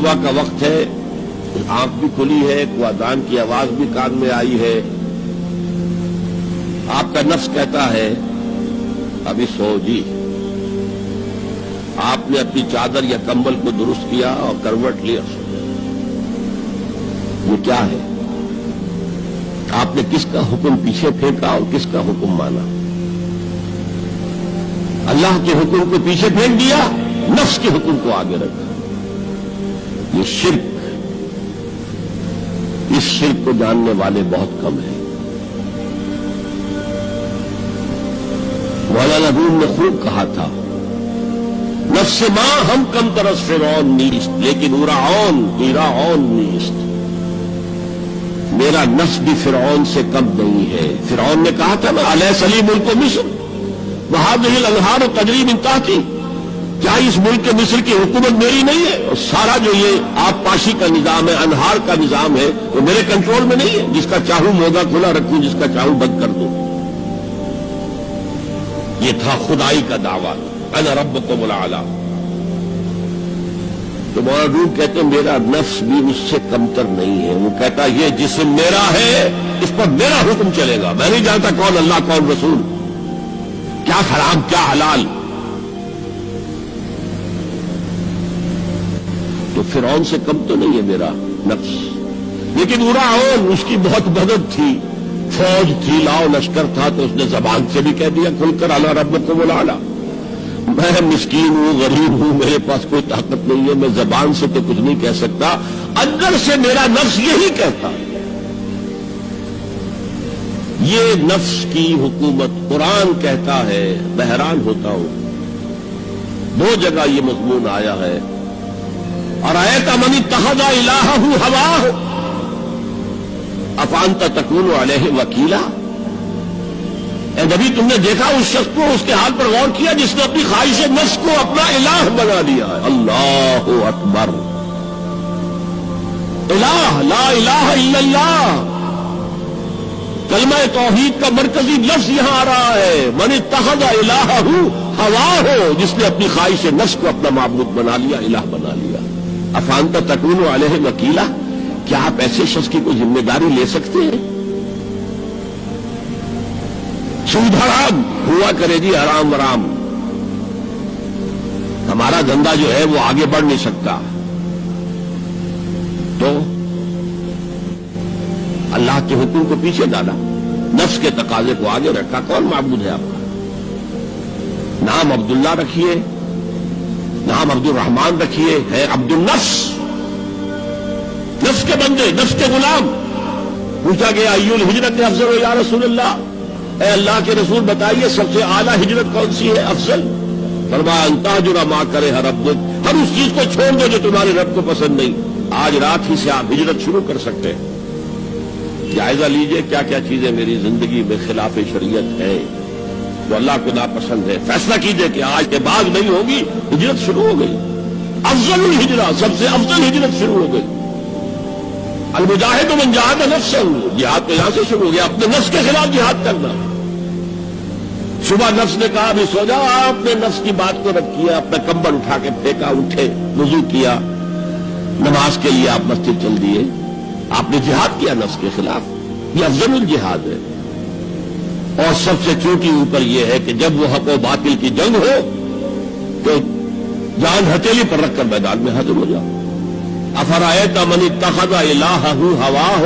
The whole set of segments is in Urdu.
صبح کا وقت ہے، آنکھ بھی کھلی ہے، کوئی اذان کی آواز بھی کان میں آئی ہے، آپ کا نفس کہتا ہے ابھی سو جی. آپ نے اپنی چادر یا کمبل کو درست کیا اور کروٹ لیا. یہ کیا ہے؟ آپ نے کس کا حکم پیچھے پھینکا اور کس کا حکم مانا؟ اللہ کے حکم کو پیچھے پھینک دیا، نفس کے حکم کو آگے رکھا. یہ شرک، اس شرک کو جاننے والے بہت کم ہیں. مولانا روم نے خوب کہا تھا، نفس ماں ہم کم ترس فرعون نیست لیکن ایراون نیست. میرا نفس بھی فرعون سے کم نہیں ہے. فرعون نے کہا تھا نا الیس لی ملک مصر وہذہ الانہار تجری من تحتی، کیا اس ملک مصر کی حکومت میری نہیں ہے؟ اور سارا جو یہ آب پاشی کا نظام ہے، انہار کا نظام ہے، وہ میرے کنٹرول میں نہیں ہے؟ جس کا چاہوں موگا کھلا رکھوں، جس کا چاہوں بند کر دوں. یہ تھا خدائی کا دعویٰ، انا ربکم الاعلی. تو مولانا روم کہتے ہیں میرا نفس بھی اس سے کمتر نہیں ہے. وہ کہتا یہ جسم میرا ہے، اس پر میرا حکم چلے گا. میں نہیں جانتا کون اللہ کون رسول، کیا حرام کیا حلال. تو فرعون سے کم تو نہیں ہے میرا نفس. لیکن ایراون اس کی بہت مدد تھی، فوج تھی، لاؤ لشکر تھا، تو اس نے زبان سے بھی کہہ دیا کھل کر انا ربکم الاعلی. میں مسکین ہوں، غریب ہوں، میرے پاس کوئی طاقت نہیں ہے، میں زبان سے تو کچھ نہیں کہہ سکتا، اندر سے میرا نفس یہی کہتا. یہ نفس کی حکومت قرآن کہتا ہے. میں حیران ہوتا ہوں، دو جگہ یہ مضمون آیا ہے. ارأیت من اتخذ الہہ ہواہ افانت تکون علیہ وکیلا. اے نبی تم نے دیکھا اس شخص کو، اس کے حال پر غور کیا جس نے اپنی خواہش نفس کو اپنا الہ بنا لیا ہے. اللہ اکبر. الہ، لا الہ الا اللہ. کلمہ توحید کا مرکزی لفظ یہاں آ رہا ہے. من اتخذ الہہ ہواہ، جس نے اپنی خواہش نفس کو اپنا معبود بنا لیا، الہ بنا لیا. افانت تکون علیہ وکیلا، کیا آپ ایسے شخص کی کوئی ذمہ داری لے سکتے ہیں؟ سود حرام ہوا کرے جی، حرام ورام. ہمارا دھندا جو ہے وہ آگے بڑھ نہیں سکتا. تو اللہ کے حکم کو پیچھے ڈالا، نفس کے تقاضے کو آگے رکھا. کون معبود ہے آپ کا؟ نام عبداللہ رکھیے، نام عبد الرحمان رکھیے، ہے عبد النفس، نفس کے بندے، نفس کے غلام. پوچھا گیا ایو الہجرت افضل یا رسول اللہ، اے اللہ کے رسول بتائیے سب سے اعلیٰ ہجرت کون سی ہے، افضل؟ فرمایا ان تہجر ما کرہ ربک، ہر اس چیز کو چھوڑ دو جو تمہارے رب کو پسند نہیں. آج رات ہی سے آپ ہجرت شروع کر سکتے ہیں. جائزہ لیجئے کیا کیا چیزیں میری زندگی میں خلاف شریعت ہے، جو اللہ کو ناپسند ہے. فیصلہ کیجئے کہ آج کے بعد نہیں ہوگی. ہجرت شروع ہو گئی. افضل الہجرہ، سب سے افضل ہجرت شروع ہو گئی. المجاہد من جاہد نفسہ، جہاد تو یہاں سے شروع ہو گیا، اپنے نفس کے خلاف جہاد کرنا. صبح نفس نے کہا ابھی سو جاؤ، آپ نے نفس کی بات کو رد کیا، اپنا کمبل اٹھا کے پھینکا، اٹھے، وضو کیا، نماز کے لیے آپ مسجد چل دیے. آپ نے جہاد کیا نفس کے خلاف. یہ افضل الجہاد ہے. اور سب سے چوٹی اوپر یہ ہے کہ جب وہ حق و باطل کی جنگ ہو تو جان ہتھیلی پر رکھ کر میدان میں حاضر ہو جاؤ. افرأیت من اتخذ الہہ ہواہ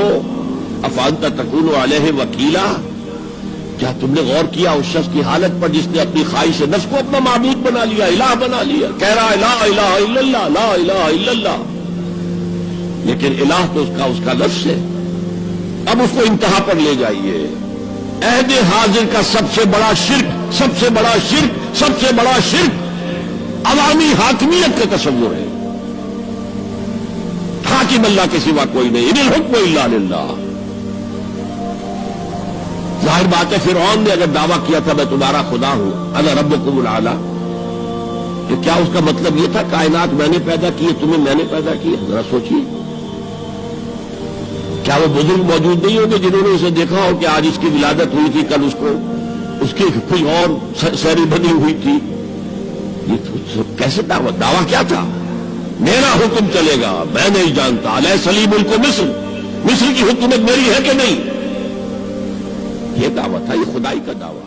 افانت تکون علیہ وکیلا. کیا تم نے غور کیا اس شخص کی حالت پر جس نے اپنی خواہش نفس کو اپنا معبود بنا لیا، الہ بنا لیا؟ کہہ رہا ہے لا الہ الا اللہ، لا الہ الا اللہ، لیکن الہ تو اس کا لفظ ہے. اب اس کو انتہا پر لے جائیے. عہد حاضر کا سب سے بڑا شرک، سب سے بڑا شرک، سب سے بڑا شرک عوامی حاکمیت کا تصور ہے. حاکم اللہ کے سوا کوئی نہیں، ان الحکم الا للہ. ظاہر بات ہے فرعون نے اگر دعویٰ کیا تھا میں تمہارا خدا ہوں، انا ربکم الاعلی، تو کیا اس کا مطلب یہ تھا کائنات میں نے پیدا کی ہے، تمہیں میں نے پیدا کیا؟ ذرا سوچیے. کیا وہ بزرگ موجود نہیں ہوں گے جنہوں نے اسے دیکھا ہو کہ آج اس کی ولادت ہوئی تھی، کل اس کی کوئی اور سیری بنی ہوئی تھی؟ یہ کیسے دعویٰ کیا تھا؟ میرا حکم چلے گا، میں نہیں جانتا۔ علیہ سلی ملک مصر، مصر کی حکومت میری ہے کہ نہیں؟ یہ دعویٰ تھا، یہ خدائی کا دعویٰ۔